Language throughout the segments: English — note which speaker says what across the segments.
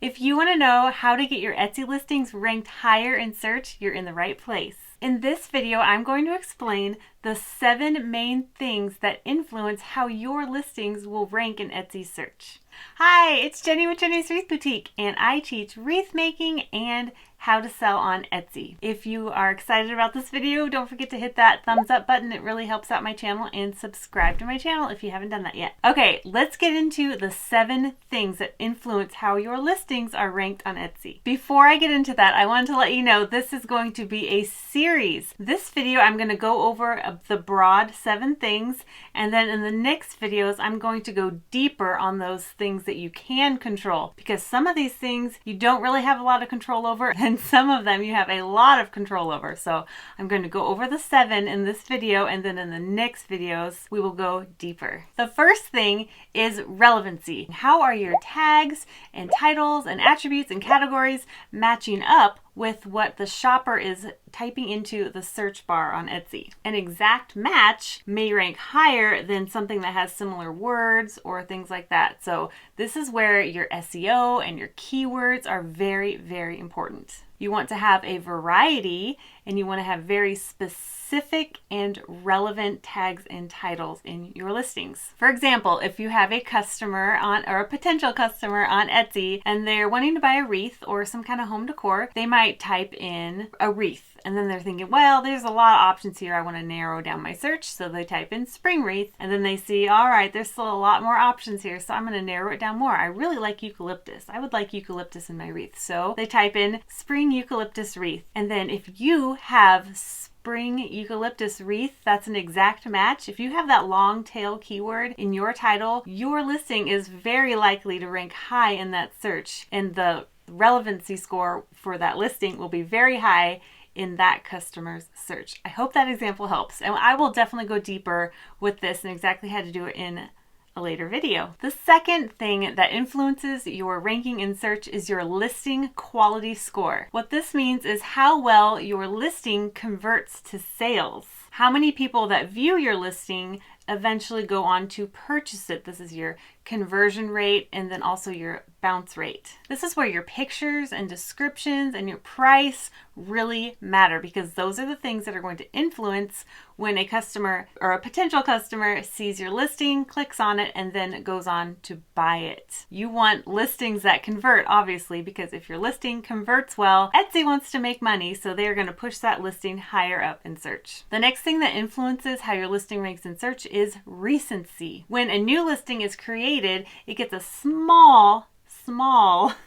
Speaker 1: If you want to know how to get your Etsy listings ranked higher in search, you're in the right place. In this video, I'm going to explain the 7 main things that influence how your listings will rank in Etsy search. Hi, it's Jenny with Jenny's Wreath Boutique, and I teach wreath making and how to sell on Etsy. If you are excited about this video, don't forget to hit that thumbs up button. It really helps out my channel, and subscribe to my channel if you haven't done that yet. Okay, let's get into the 7 things that influence how your listings are ranked on Etsy. Before I get into that, I wanted to let you know this is going to be a series. This video, I'm going to go over the broad 7 things, and then in the next videos, I'm going to go deeper on those things that you can control, because some of these things you don't really have a lot of control over, and some of them you have a lot of control over. So I'm going to go over the 7 in this video, and then in the next videos we will go deeper. The first thing is relevancy. How are your tags and titles and attributes and categories matching up with what the shopper is typing into the search bar on Etsy? An exact match may rank higher than something that has similar words or things like that. So this is where your SEO and your keywords are very, very important. You want to have a variety, and you want to have very specific and relevant tags and titles in your listings. For example, if you have a customer or a potential customer on Etsy and they're wanting to buy a wreath or some kind of home decor, they might type in a wreath. And then they're thinking, well, there's a lot of options here. I want to narrow down my search. So they type in spring wreath, and then they see, all right, there's still a lot more options here. So I'm going to narrow it down more. I really like eucalyptus. I would like eucalyptus in my wreath. So they type in spring eucalyptus wreath. And then if you have spring eucalyptus wreath, that's an exact match. If you have that long tail keyword in your title, your listing is very likely to rank high in that search. And the relevancy score for that listing will be very high in that customer's search. I hope that example helps, and I will definitely go deeper with this and exactly how to do it in a later video. The second thing that influences your ranking in search is your listing quality score. What this means is how well your listing converts to sales. How many people that view your listing eventually go on to purchase it. This is your conversion rate, and then also your bounce rate. This is where your pictures and descriptions and your price really matter, because those are the things that are going to influence when a customer or a potential customer sees your listing, clicks on it, and then goes on to buy it. You want listings that convert, obviously, because if your listing converts well, Etsy wants to make money, so they're going to push that listing higher up in search. The next thing that influences how your listing ranks in search is recency. When a new listing is created, it gets a small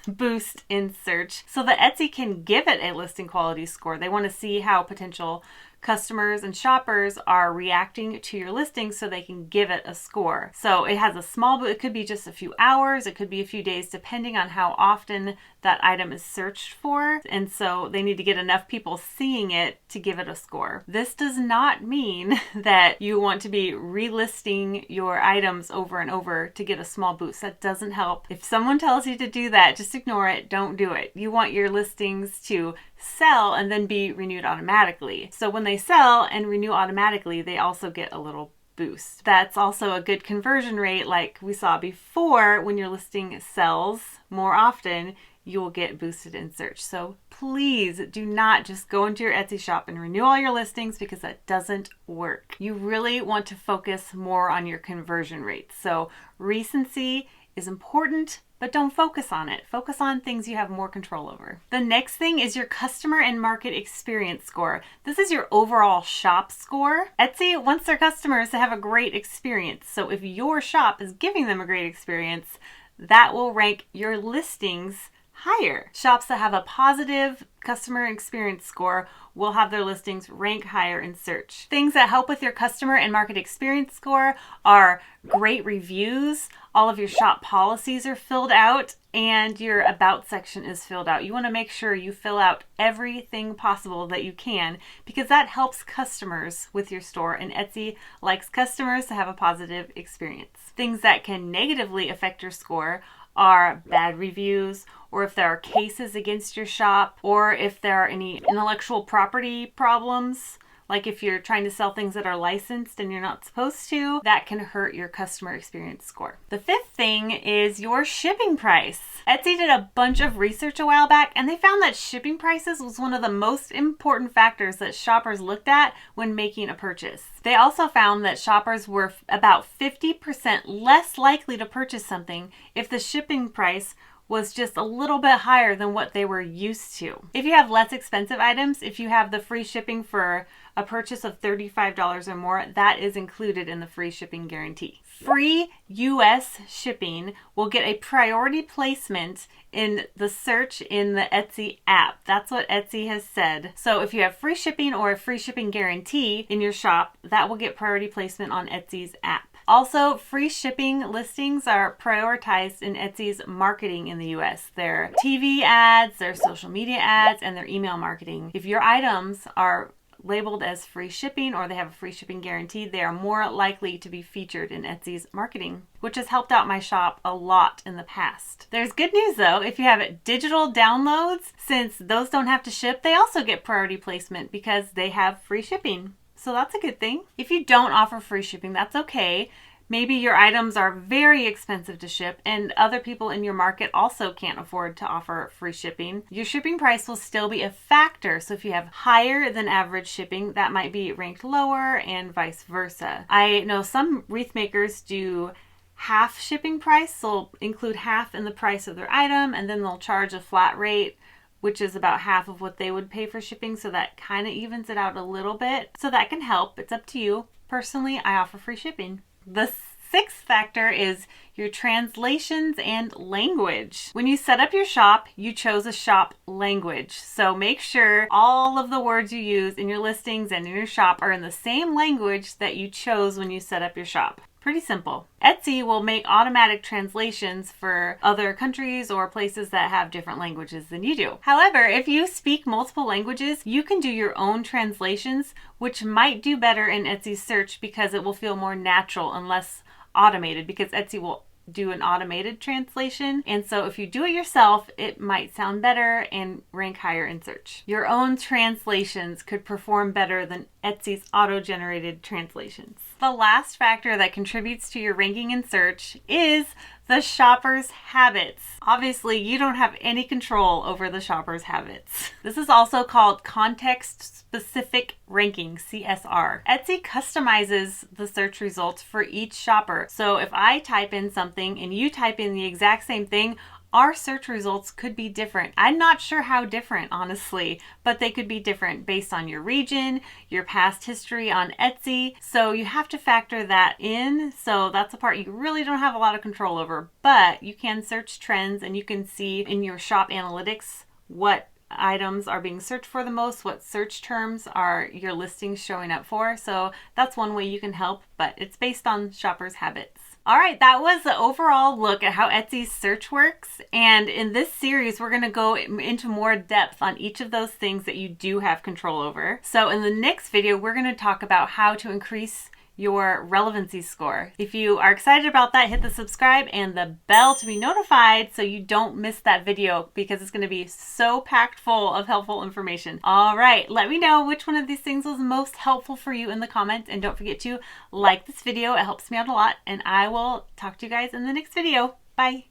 Speaker 1: boost in search so that Etsy can give it a listing quality score. They want to see how potential customers and shoppers are reacting to your listing so they can give it a score. So it has a small boost. It could be just a few hours, it could be a few days, depending on how often that item is searched for. And so they need to get enough people seeing it to give it a score. This does not mean that you want to be relisting your items over and over to get a small boost. That doesn't help. If someone tells you to do that, just ignore it. Don't do it. You want your listings to sell and then be renewed automatically. So when they sell and renew automatically, they also get a little boost. That's also a good conversion rate, like we saw before. When your listing sells more often, you will get boosted in search. So please do not just go into your Etsy shop and renew all your listings, because that doesn't work. You really want to focus more on your conversion rates. So recency is important, but don't focus on it. Focus on things you have more control over. The next thing is your customer and market experience score. This is your overall shop score. Etsy wants their customers to have a great experience. So if your shop is giving them a great experience, that will rank your listings higher. Shops that have a positive customer experience score will have their listings rank higher in search. Things that help with your customer and market experience score are great reviews, all of your shop policies are filled out, and your about section is filled out. You want to make sure you fill out everything possible that you can, because that helps customers with your store, and Etsy likes customers to have a positive experience. Things that can negatively affect your score are bad reviews, or if there are cases against your shop, or if there are any intellectual property problems, Like if you're trying to sell things that are licensed and you're not supposed to, that can hurt your customer experience score. The fifth thing is your shipping price. Etsy did a bunch of research a while back, and they found that shipping prices was one of the most important factors that shoppers looked at when making a purchase. They also found that shoppers were about 50% less likely to purchase something if the shipping price was just a little bit higher than what they were used to. If you have less expensive items, if you have the free shipping for a purchase of $35 or more, that is included in the free shipping guarantee. Free US shipping will get a priority placement in the search in the Etsy app. That's what Etsy has said. So if you have free shipping or a free shipping guarantee in your shop, that will get priority placement on Etsy's app. Also, free shipping listings are prioritized in Etsy's marketing in the US. Their TV ads, their social media ads, and their email marketing. If your items are labeled as free shipping or they have a free shipping guarantee, they are more likely to be featured in Etsy's marketing, which has helped out my shop a lot in the past. There's good news though. If you have digital downloads, since those don't have to ship, they also get priority placement because they have free shipping. So that's a good thing. If you don't offer free shipping, that's okay. Maybe your items are very expensive to ship and other people in your market also can't afford to offer free shipping. Your shipping price will still be a factor. So if you have higher than average shipping, that might be ranked lower and vice versa. I know some wreath makers do half shipping price. So they'll include half in the price of their item and then they'll charge a flat rate, which is about half of what they would pay for shipping. So that kind of evens it out a little bit. So that can help. It's up to you. Personally, I offer free shipping. The sixth factor is your translations and language. When you set up your shop, you chose a shop language. So make sure all of the words you use in your listings and in your shop are in the same language that you chose when you set up your shop. Pretty simple. Etsy will make automatic translations for other countries or places that have different languages than you do. However, if you speak multiple languages, you can do your own translations, which might do better in Etsy's search because it will feel more natural and less automated, because Etsy will do an automated translation. And so if you do it yourself, it might sound better and rank higher in search. Your own translations could perform better than Etsy's auto-generated translations. The last factor that contributes to your ranking in search is the shopper's habits. Obviously, you don't have any control over the shopper's habits. This is also called context-specific ranking, CSR. Etsy customizes the search results for each shopper. So if I type in something and you type in the exact same thing, our search results could be different. I'm not sure how different, honestly, but they could be different based on your region, your past history on Etsy. So you have to factor that in. So that's a part you really don't have a lot of control over, but you can search trends and you can see in your shop analytics what items are being searched for the most, what search terms are your listings showing up for. So that's one way you can help, but it's based on shoppers' habits. All right, that was the overall look at how Etsy's search works. And in this series, we're going to go into more depth on each of those things that you do have control over. So in the next video, we're going to talk about how to increase your relevancy score. If you are excited about that, hit the subscribe and the bell to be notified so you don't miss that video, because it's going to be so packed full of helpful information. All right, let me know which one of these things was most helpful for you in the comments, and don't forget to like this video. It helps me out a lot, and I will talk to you guys in the next video. Bye.